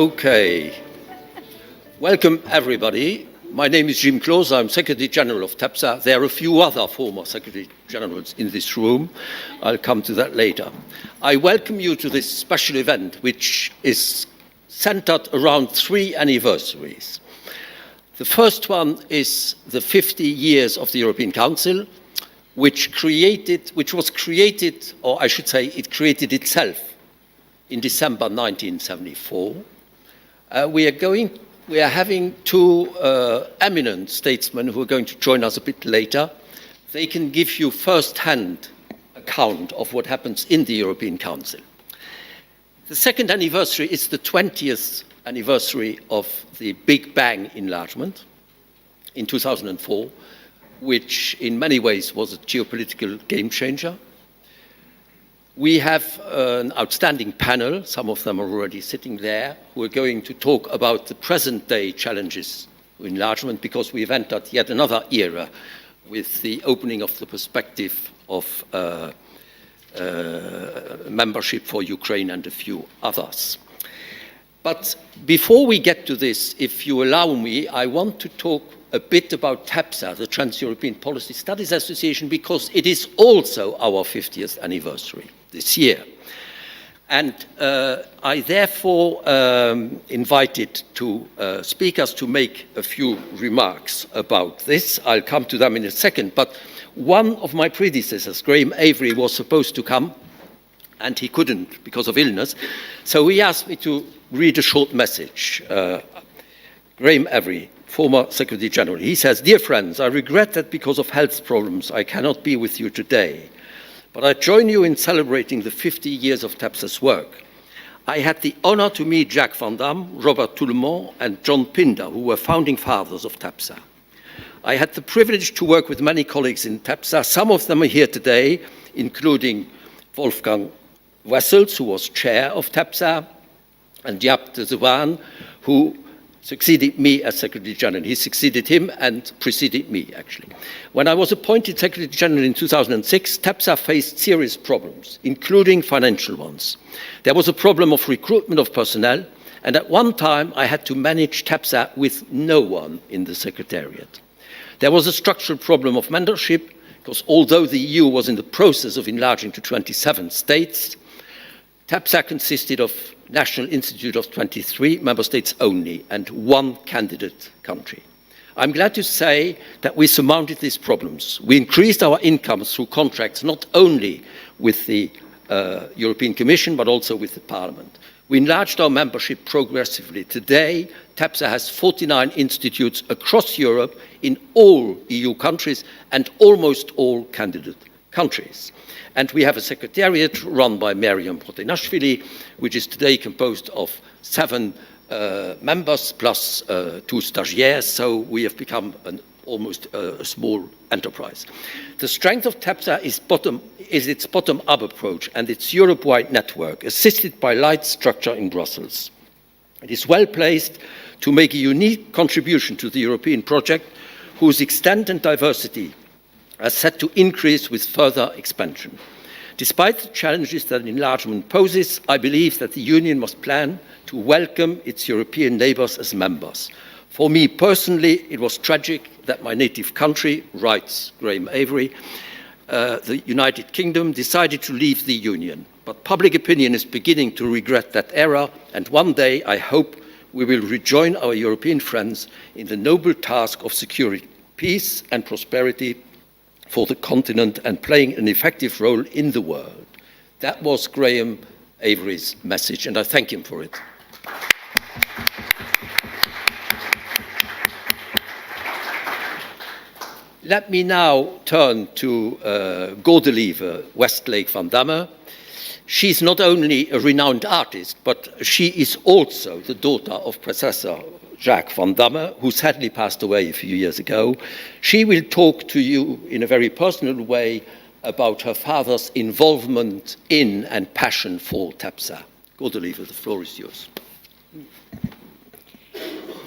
Okay. Welcome, everybody. My name is Jim Close. I'm Secretary General of TEPSA. There are a few other former Secretary Generals in this room. I'll come to that later. I welcome you to this special event, which is centered around 3 anniversaries. The first one is the 50 years of the European Council, which was created, or I should say, it created itself in December 1974. We are having 2 eminent statesmen who are going to join us a bit later. They can give you first-hand account of what happens in the European Council. The second anniversary is the 20th anniversary of the Big Bang enlargement in 2004, which in many ways was a geopolitical game changer. We have an outstanding panel, some of them are already sitting there, who are going to talk about the present-day challenges of enlargement, because we've entered yet another era with the opening of the perspective of membership for Ukraine and a few others. But before we get to this, if you allow me, I want to talk a bit about TEPSA, the Trans-European Policy Studies Association, because it is also our 50th anniversary this year. And I therefore invited 2 speakers to make a few remarks about this. I'll come to them in a second, but one of my predecessors, Graham Avery, was supposed to come, and he couldn't because of illness, so he asked me to read a short message. Graham Avery, former Secretary General, he says, "Dear friends, I regret that because of health problems I cannot be with you today. But I join you in celebrating the 50 years of TEPSA's work. I had the honor to meet Jacques Van Damme, Robert Toulemont, and John Pinder, who were founding fathers of TEPSA. I had the privilege to work with many colleagues in TEPSA. Some of them are here today, including Wolfgang Wessels, who was chair of TEPSA, and Jaap de Zwaan, who succeeded me as Secretary General. He succeeded him and preceded me, actually. When I was appointed Secretary General in 2006, TEPSA faced serious problems, including financial ones. There was a problem of recruitment of personnel, and at one time I had to manage TEPSA with no one in the Secretariat. There was a structural problem of membership, because although the EU was in the process of enlarging to 27 states, TEPSA consisted of National Institute of 23 member states only and 1 candidate country. I'm glad to say that we surmounted these problems. We increased our incomes through contracts not only with the European Commission but also with the Parliament. We enlarged our membership progressively. Today, TEPSA has 49 institutes across Europe in all EU countries and almost all candidate countries. And we have a secretariat run by Miriam Proteinashvili, which is today composed of 7 members plus 2 stagiaires, so we have become almost a small enterprise. The strength of TEPSA is its bottom-up approach and its Europe-wide network, assisted by light structure in Brussels. It is well placed to make a unique contribution to the European project, whose extent and diversity are set to increase with further expansion. Despite the challenges that enlargement poses, I believe that the Union must plan to welcome its European neighbours as members. For me personally, it was tragic that my native country, writes Graham Avery, the United Kingdom, decided to leave the Union. But public opinion is beginning to regret that era, and one day I hope we will rejoin our European friends in the noble task of securing peace and prosperity for the continent and playing an effective role in the world." That was Graham Avery's message, and I thank him for it. Let me now turn to Godelieve Westlake van Damme. She's not only a renowned artist, but she is also the daughter of Professor Jacques Van Damme, who sadly passed away a few years ago. She will talk to you in a very personal way about her father's involvement in and passion for TEPSA. Godelieve, the floor is yours.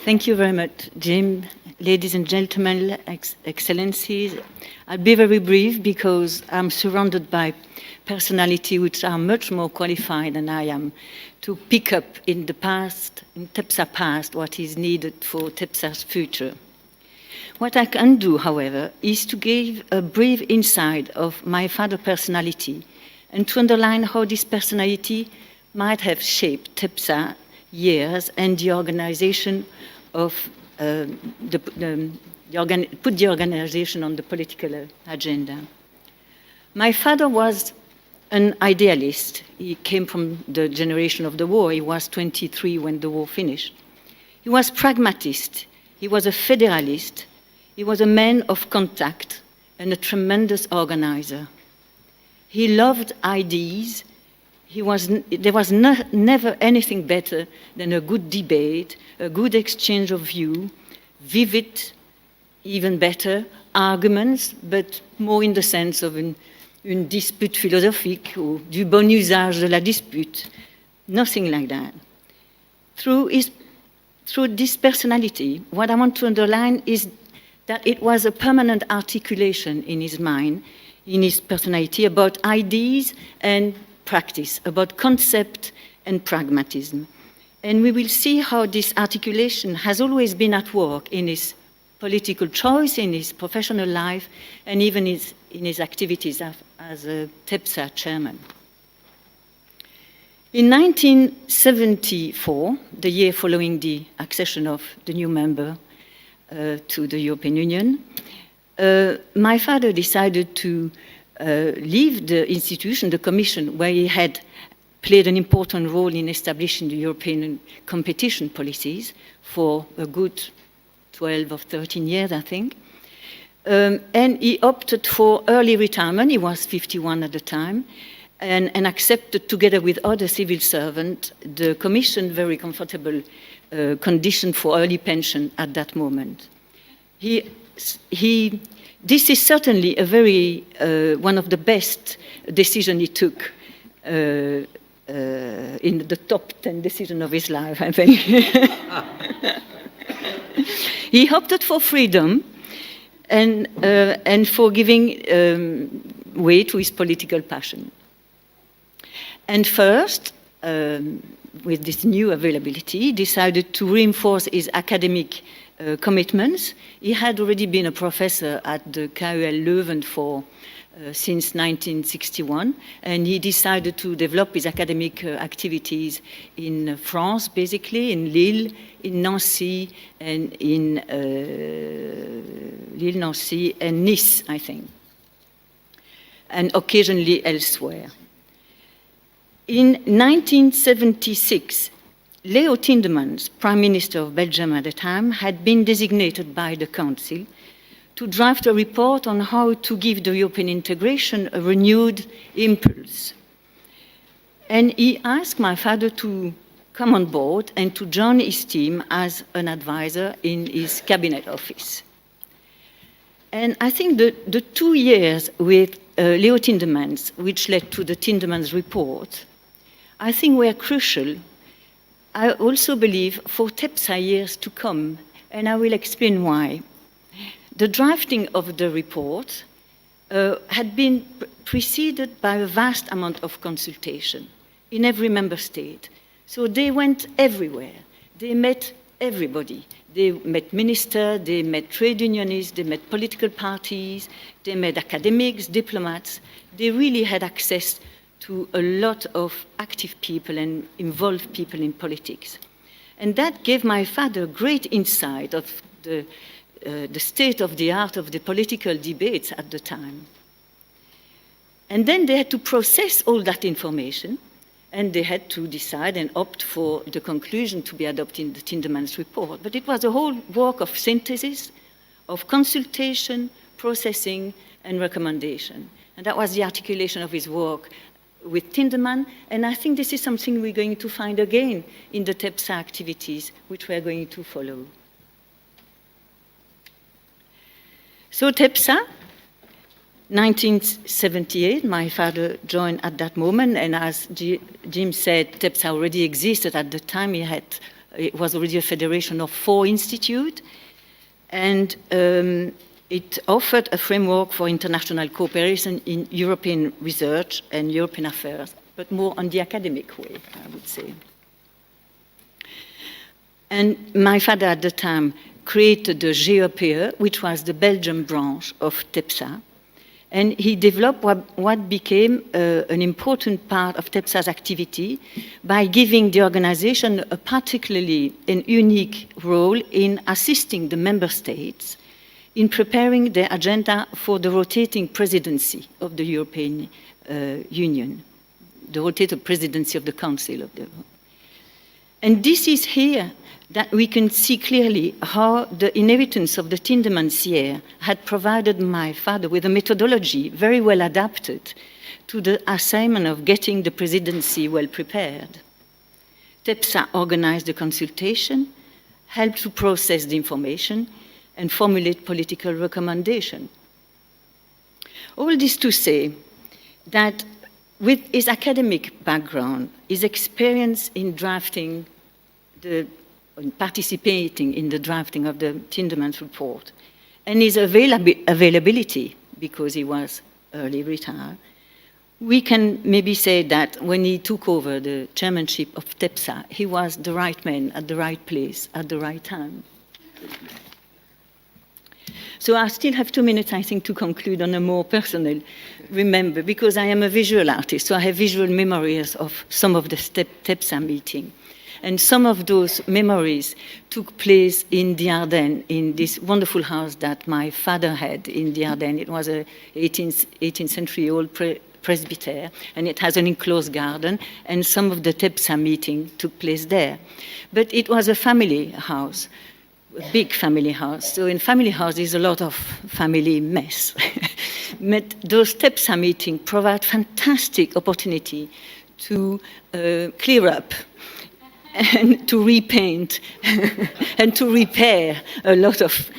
Thank you very much, Jim. ladies and gentlemen, excellencies. I'll be very brief because I'm surrounded by personalities which are much more qualified than I am to pick up in the past, in TEPSA past, what is needed for TEPSA's future. What I can do, however, is to give a brief insight of my father's personality and to underline how this personality might have shaped TEPSA years and the organization of put the organization on the political agenda. My father was an idealist. He came from the generation of the war. He was 23 when the war finished. He was pragmatist. He was a federalist. He was a man of contact and a tremendous organizer. He loved ideas. There was never anything better than a good debate, a good exchange of view, vivid, even better, arguments, but more in the sense of une dispute philosophique ou du bon usage de la dispute. Nothing like that. Through this personality, what I want to underline is that it was a permanent articulation in his mind, in his personality, about ideas and practice, about concept and pragmatism. And we will see how this articulation has always been at work in his political choice, in his professional life, and even in his activities as a TEPSA chairman. In 1974, the year following the accession of the new member to the European Union, my father decided to leave the institution, the Commission, where he had played an important role in establishing the European competition policies for a good 12 or 13 years, I think. And he opted for early retirement. He was 51 at the time, and accepted, together with other civil servants, the Commission very comfortable condition for early pension at that moment. This is certainly a very one of the best decisions he took in the top 10 decisions of his life, I think. He opted for freedom and for giving way to his political passion. And first, with this new availability, he decided to reinforce his academic commitments. He had already been a professor at the KUL Leuven since 1961, and he decided to develop his academic activities in France, basically, in Lille, in Nancy, and in Lille, Nancy, and Nice, I think, and occasionally elsewhere. In 1976, Leo Tindemans, Prime Minister of Belgium at the time, had been designated by the Council to draft a report on how to give the European integration a renewed impulse. And he asked my father to come on board and to join his team as an advisor in his cabinet office. And I think the 2 years with Leo Tindemans, which led to the Tindemans report, I think were crucial. I also believe for TEPSA years to come, and I will explain why. The drafting of the report had been preceded by a vast amount of consultation in every member state. So they went everywhere. They met everybody. They met ministers, they met trade unionists, they met political parties, they met academics, diplomats. They really had access to a lot of active people and involved people in politics. And that gave my father great insight of the state of the art of the political debates at the time. And then they had to process all that information, and they had to decide and opt for the conclusion to be adopted in the Tindemans report. But it was a whole work of synthesis, of consultation, processing, and recommendation. And that was the articulation of his work with Tindemans, and I think this is something we're going to find again in the TEPSA activities, which we're going to follow. So TEPSA, 1978, my father joined at that moment, and as Jim said, TEPSA already existed at the time. It was already a federation of 4 institutes, and it offered a framework for international cooperation in European research and European affairs, but more on the academic way, I would say. And my father at the time created the GEPE, which was the Belgian branch of TEPSA, and he developed what became an important part of TEPSA's activity by giving the organization a particularly and unique role in assisting the member states in preparing their agenda for the rotating presidency of the European Union, the rotating presidency of the Council of the... And this is here that we can see clearly how the inheritance of the Tindemans year had provided my father with a methodology very well adapted to the assignment of getting the presidency well prepared. TEPSA organized the consultation, helped to process the information, and formulate political recommendation. All this to say that with his academic background, his experience in drafting participating in the drafting of the Tindemans report, and his availability, because he was early retired, we can maybe say that when he took over the chairmanship of TEPSA, he was the right man at the right place at the right time. So I still have 2 minutes, I think, to conclude on a more personal remember, because I am a visual artist, so I have visual memories of some of the TEPSA meetings. And some of those memories took place in the Ardennes, in this wonderful house that my father had in the Ardennes. It was an 18th century old presbytery, and it has an enclosed garden, and some of the TEPSA meeting took place there. But it was a family house, a big family house. So in family house, there's a lot of family mess. But those TEPSA meetings provide fantastic opportunity to clear up and to repaint and to repair a lot of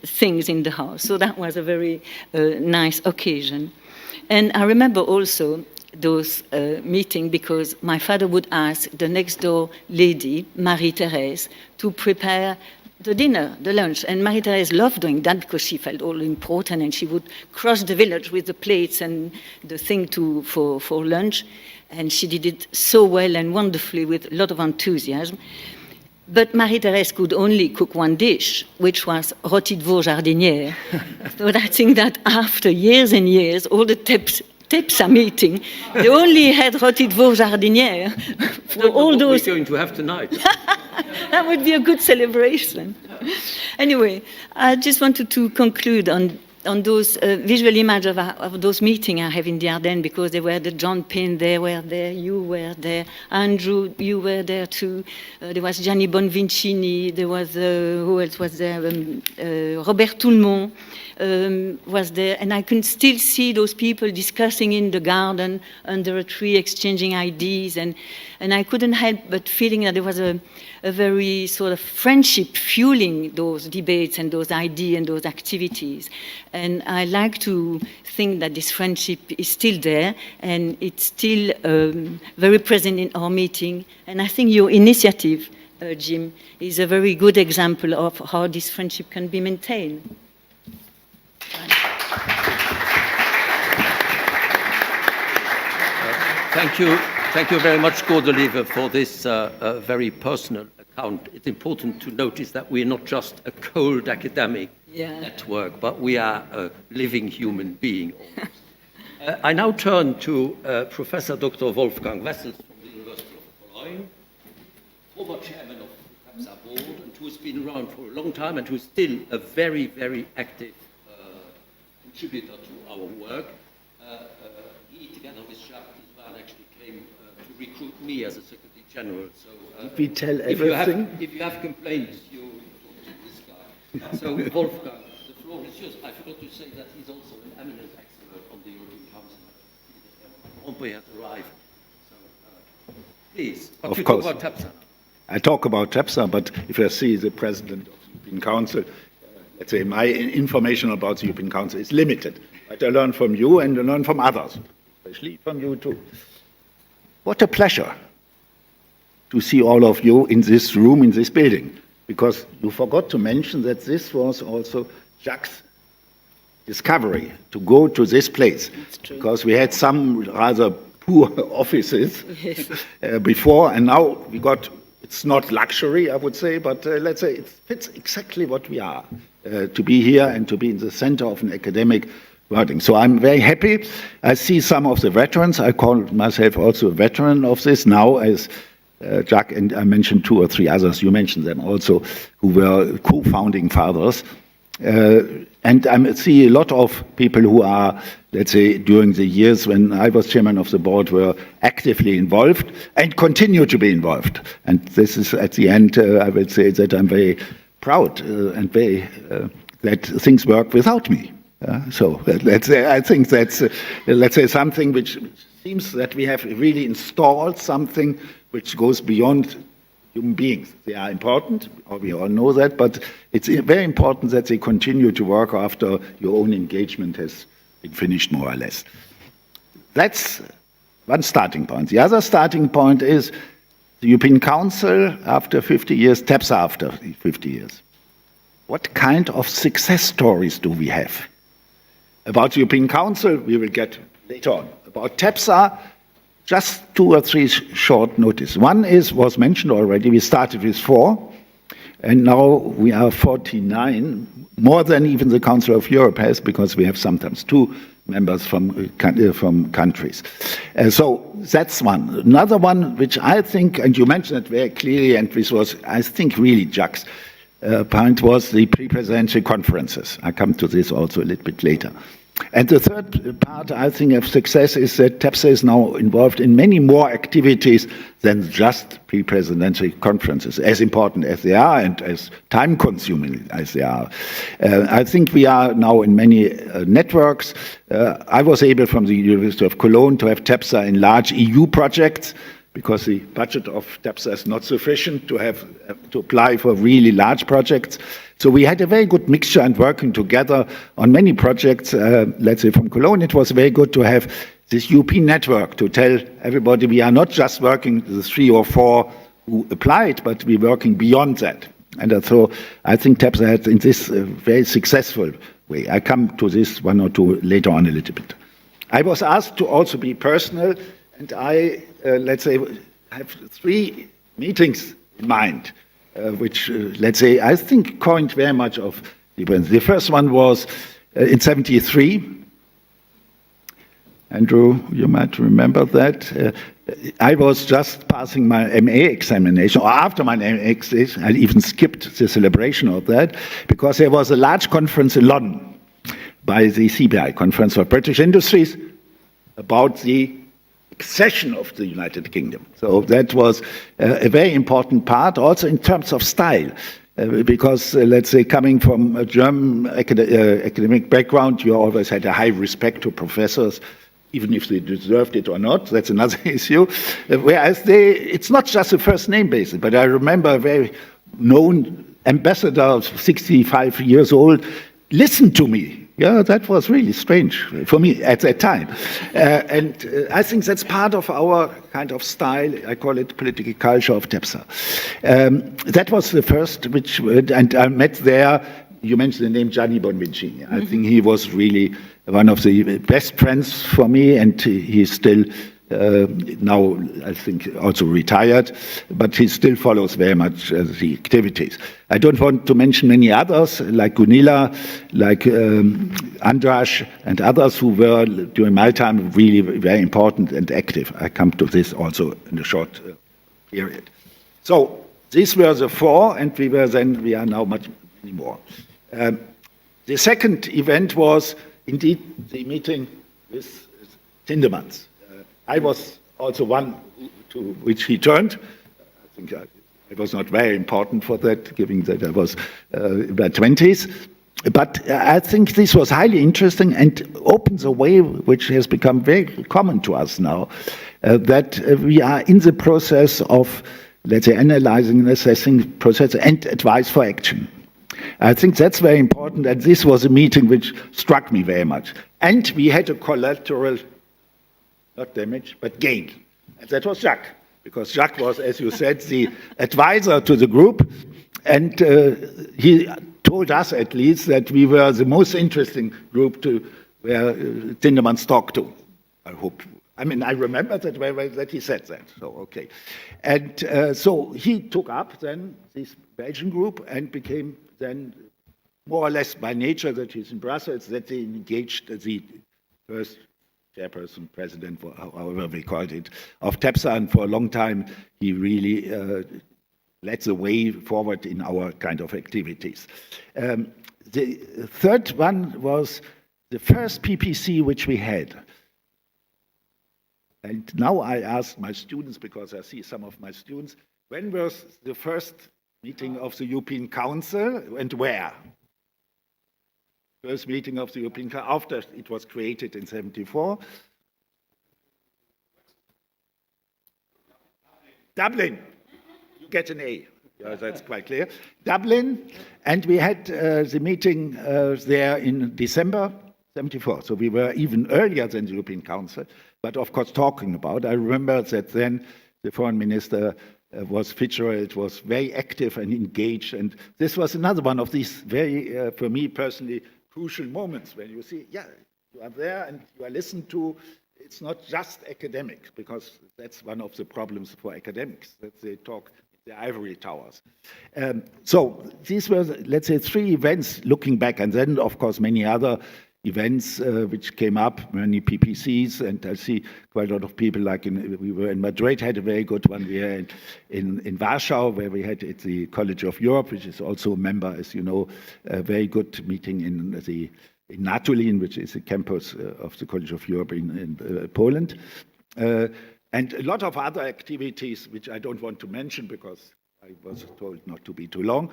things in the house. So that was a very nice occasion. And I remember also those meetings because my father would ask the next door lady, Marie-Thérèse, to prepare the dinner, the lunch. And Marie-Thérèse loved doing that because she felt all important, and she would cross the village with the plates and the thing for lunch. And she did it so well and wonderfully with a lot of enthusiasm. But Marie-Thérèse could only cook one dish, which was rôti de veau jardinière. So I think that after years and years, all the TEPSA meeting, they only had rôti de veau jardinière for all those... What we're going to have tonight. That would be a good celebration. Anyway, I just wanted to conclude on those visual images of those meetings I have in the Ardennes, because they were the John Payne, they were there, you were there, Andrew, you were there too. There was Gianni Bonvincini, there was, who else was there? Robert Toulmont was there, and I can still see those people discussing in the garden under a tree, exchanging ideas, and I couldn't help but feeling that there was a very sort of friendship fueling those debates and those ideas and those activities. And I like to think that this friendship is still there, and it's still very present in our meeting. And I think your initiative, Jim, is a very good example of how this friendship can be maintained. Thank you very much, Godelieve, for this very personal account. It's important to notice that we're not just a cold academic network, but we are a living human being. I now turn to Professor Dr. Wolfgang Wessels from the University of Cologne, former chairman of the TEPSA board, and who has been around for a long time and who is still a very, very active contributor to our work. He, together with Jacques, actually came to recruit me as a Secretary General. So did we tell everything? If you have complaints, you talk to this guy. So Wolfgang, the floor is yours. I forgot to say that he's also an eminent expert on the European Council. Rompuy has arrived. So please, but you talk about TEPSA. I talk about TEPSA, but if I see the President of the European Council, let's say my information about the European Council is limited. But I learn from you and I learn from others, especially from you too. What a pleasure to see all of you in this room, in this building. because you forgot to mention that this was also Jacques' discovery to go to this place, because we had some rather poor offices before, and now we got, it's not luxury, I would say, but let's say it fits exactly what we are, to be here and to be in the center of an academic wording. So I'm very happy. I see some of the veterans. I call myself also a veteran of this now, as Jacques, and I mentioned 2 or 3 others, you mentioned them also, who were co-founding fathers. And I see a lot of people who are, let's say, during the years when I was chairman of the board, were actively involved and continue to be involved. And this is, at the end, I will say that I'm very proud and very that things work without me. So let's say, I think that's, let's say, something which seems that we have really installed something which goes beyond human beings. They are important, we all know that, but it's very important that they continue to work after your own engagement has been finished, more or less. That's one starting point. The other starting point is the European Council after 50 years, TEPSA after 50 years. What kind of success stories do we have? About the European Council, we will get later on. About TEPSA, just 2 or 3 short notice. One was mentioned already. We started with 4, and now we are 49, more than even the Council of Europe has, because we have sometimes 2 members from countries. So that's one. Another one, which I think, and you mentioned it very clearly, and this was, I think, really Jacques' point, was the pre-presidential conferences. I come to this also a little bit later. And the third part, I think, of success is that TEPSA is now involved in many more activities than just pre-presidential conferences, as important as they are and as time-consuming as they are. I think we are now in many networks. I was able, from the University of Cologne, to have TEPSA in large EU projects, because the budget of TEPSA is not sufficient to apply for really large projects. So we had a very good mixture and working together on many projects. Let's say from Cologne, it was very good to have this European network to tell everybody we are not just working the 3 or 4 who applied, but we're working beyond that. And so I think TEPSA had in this very successful way. I come to this 1 or 2 later on a little bit. I was asked to also be personal, and I, let's say, have 3 meetings in mind, which, let's say, I think coined very much of difference. The first one was in '73. Andrew, you might remember that. I was just passing my MA examination, or after my MA examination, I even skipped the celebration of that, because there was a large conference in London by the CBI, Conference of British Industries, about the accession of the United Kingdom. So that was a very important part, also in terms of style, because, let's say, coming from a German academic background, you always had a high respect to professors, even if they deserved it or not. That's another issue. Whereas it's not just a first name basis, but I remember a very known ambassador of 65 years old listened to me. Yeah, that was really strange for me at that time. And I think that's part of our kind of style. I call it political culture of TEPSA. That was the first, and I met there, you mentioned the name Gianni Bonvicini. I think he was really one of the best friends for me, and he's still now, I think, also retired, but he still follows very much the activities. I don't want to mention many others, like Gunilla, like Andras, and others who were, during my time, really very important and active. I come to this also in a short period. So these were the 4, and we are now many more. The second event was indeed the meeting with Tindemans. I was also one to which he turned. I think it was not very important for that, given that I was in my 20s. But I think this was highly interesting and opens a way which has become very common to us now, that we are in the process of, let's say, analyzing and assessing process and advice for action. I think that's very important, and this was a meeting which struck me very much. And we had a collateral, not damage, but gain. And that was Jacques, because Jacques was, as you said, the advisor to the group. And he told us, at least, that we were the most interesting group to where Tindemans talked to. I hope. I mean, I remember that he said that. So okay, and so he took up then this Belgian group and became then more or less by nature that he's in Brussels that they engaged the first chairperson, president, however we called it, of TEPSA, and for a long time he really led the way forward in our kind of activities. The third one was the first PPC which we had. And now I ask my students, because I see some of my students, when was the first meeting of the European Council and where? First meeting of the European Council after it was created in 1974. Dublin. You get an A. Yeah, that's quite clear. Dublin, and we had the meeting there in December 1974. So we were even earlier than the European Council, but of course talking about. I remember that then the foreign minister was Fitzgerald, was very active and engaged, and this was another one of these very, for me personally, crucial moments when you see, yeah, you are there and you are listened to. It's not just academics, because that's one of the problems for academics, that they talk in the ivory towers. So these were, let's say, 3 events looking back, and then, of course, many other events which came up, many PPCs, and I see quite a lot of people, like we were in Madrid, had a very good one. We were in Warsaw, where we had at the College of Europe, which is also a member, as you know, a very good meeting in Natolin, which is a campus of the College of Europe in Poland. And a lot of other activities, which I don't want to mention because I was told not to be too long.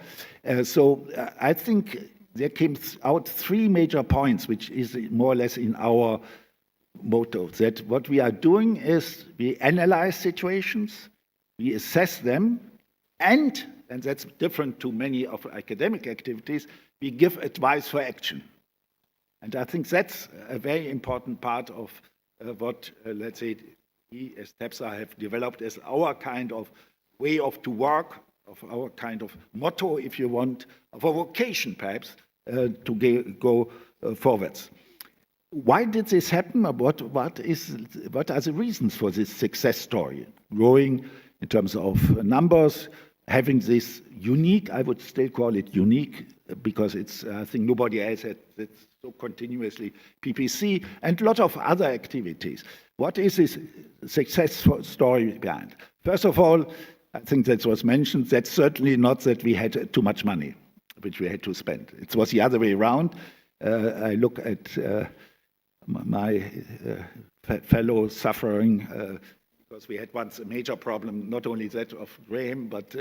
So I think there came out 3 major points, which is more or less in our motto, that what we are doing is we analyze situations, we assess them, and that's different to many of academic activities, we give advice for action. And I think that's a very important part of what, let's say, we as TEPSA have developed as our kind of way of to work, of our kind of motto, if you want, of a vocation perhaps, to go forwards. Why did this happen? What are the reasons for this success story? Growing in terms of numbers, having this unique, I would still call it unique, because it's, I think nobody else had it so continuously, PPC, and a lot of other activities. What is this success story behind? First of all, I think that was mentioned, that's certainly not that we had too much money, which we had to spend. It was the other way around. I look at my fellow suffering, because we had once a major problem, not only that of Graham, but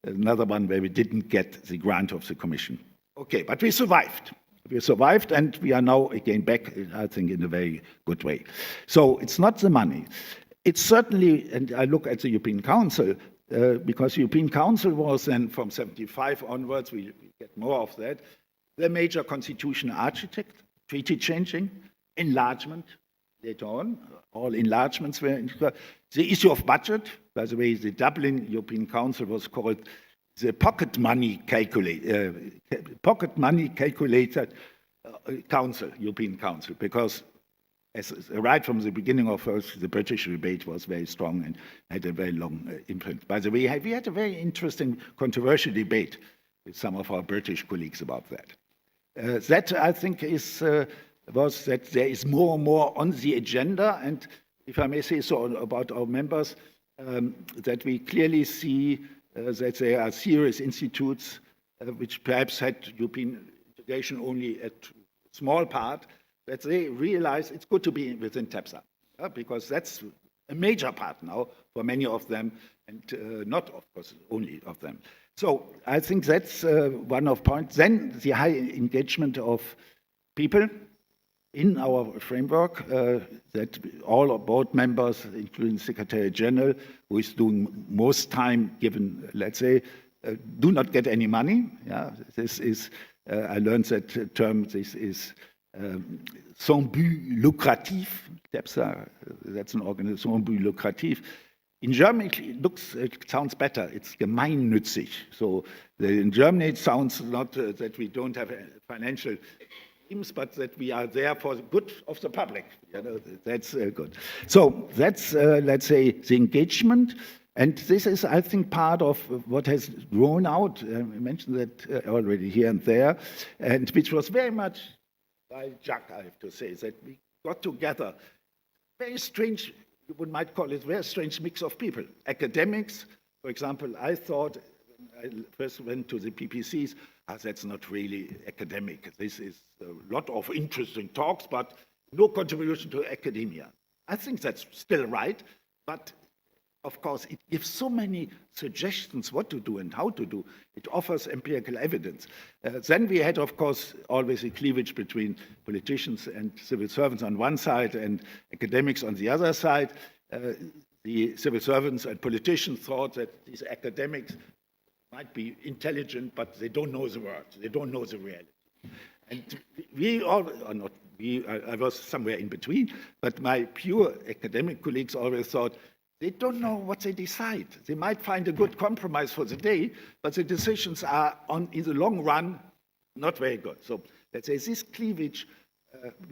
another one where we didn't get the grant of the Commission. Okay, but we survived. We survived, and we are now again back, I think, in a very good way. So it's not the money. It's certainly, and I look at the European Council, because the European Council was then from 1975 onwards, we get more of that, the major constitutional architect, treaty changing, enlargement, later on, all enlargements were, the issue of budget, by the way, the Dublin European Council was called the pocket money calculator council, European Council, because right from the beginning of the British debate was very strong and had a very long influence. By the way, we had a very interesting, controversial debate with some of our British colleagues about that. That, I think, was that there is more and more on the agenda, and if I may say so about our members, that we clearly see that there are serious institutes which perhaps had European integration only at a small part, that they realize it's good to be within TEPSA, because that's a major part now for many of them, and not, of course, only of them. So I think that's one of points. Then the high engagement of people in our framework, that all our board members, including Secretary General, who is doing most time given, let's say, do not get any money. Yeah, this is, I learned that term, this is sans but lucratif, TEPSA, that's an organisation, sans but lucratif. In Germany, it sounds better. It's gemeinnützig. So in Germany, it sounds not that we don't have financial teams, but that we are there for the good of the public. You know, that's good. So that's, let's say, the engagement. And this is, I think, part of what has grown out. I mentioned that already here and there, and which was very much by Jacques, I have to say, that we got together. Very strange, you might call it, very strange mix of people. Academics, for example, I thought, when I first went to the PPCs, that's not really academic. This is a lot of interesting talks, but no contribution to academia. I think that's still right, but of course, it gives so many suggestions what to do and how to do. It offers empirical evidence. Then we had, of course, always a cleavage between politicians and civil servants on one side and academics on the other side. The civil servants and politicians thought that these academics might be intelligent, but they don't know the words, they don't know the reality. And we all, or not we, I was somewhere in between, but my pure academic colleagues always thought, they don't know what they decide. They might find a good compromise for the day, but the decisions are, in the long run, not very good. So let's say this cleavage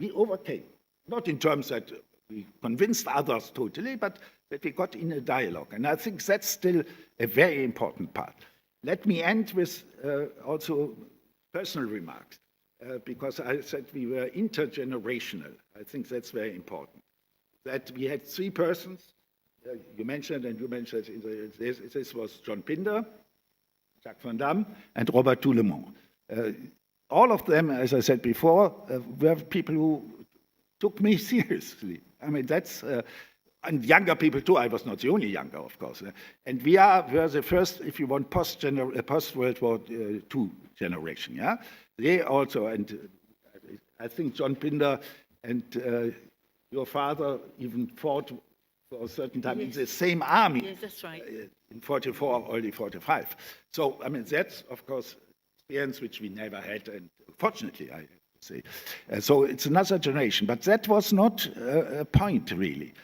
we overcame, not in terms that we convinced others totally, but that we got in a dialogue. And I think that's still a very important part. Let me end with also personal remarks, because I said we were intergenerational. I think that's very important. That we had three persons. You mentioned, and you mentioned, this was John Pinder, Jacques Van Damme, and Robert Toulemont. All of them, as I said before, were people who took me seriously. I mean, that's, and younger people too. I was not the only younger, of course. And we were the first, if you want, post-World War II generation. Yeah, they also, and I think John Pinder and your father even fought for a certain time in the same army. Yes, that's right. In 44, early 45. So, I mean, that's, of course, experience which we never had, and fortunately, I have to say. So it's another generation, but that was not a point, really.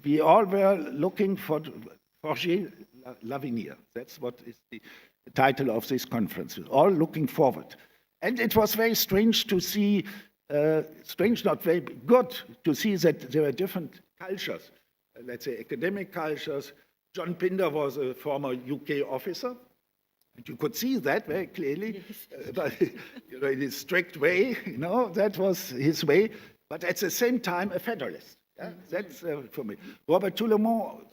We all were looking for Forger l'avenir. That's what is the title of this conference. We're all looking forward. And it was very strange to see, strange, not very good, to see that there were different cultures. Let's say academic cultures. John Pinder was a former UK officer, and you could see that very clearly, yes. But in his strict way, that was his way, but at the same time a federalist. Yeah? That's for me. Robert Toulemont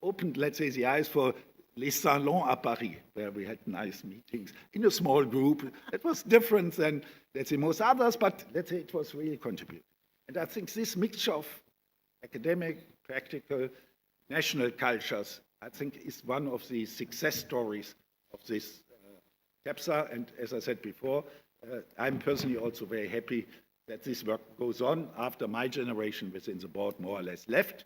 opened, let's say, the eyes for les salons à Paris, where we had nice meetings in a small group. It was different than, let's say, most others, but let's say it was really contributing. And I think this mixture of academic, practical, national cultures, I think, is one of the success stories of this TEPSA. And as I said before, I'm personally also very happy that this work goes on after my generation within the board more or less left.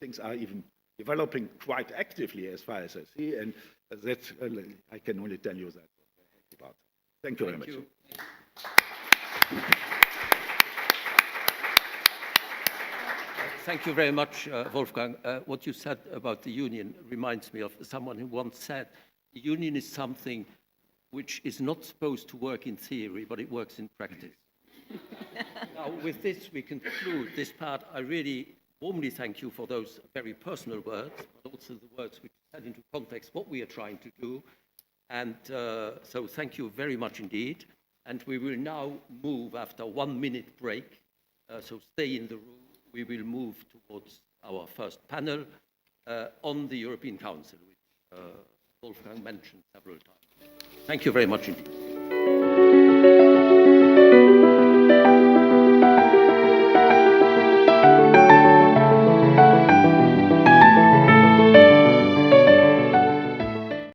Things are even developing quite actively as far as I see, and that I can only tell you that I'm very happy about. Thank you very much. Thank you very much, Wolfgang. What you said about the union reminds me of someone who once said, the union is something which is not supposed to work in theory, but it works in practice. Now, with this, we conclude this part. I really warmly thank you for those very personal words, but also the words which set into context what we are trying to do. And so thank you very much indeed. And we will now move after a 1-minute break. So stay in the room. We will move towards our first panel on the European Council, which Wolfgang mentioned several times. Thank you very much indeed.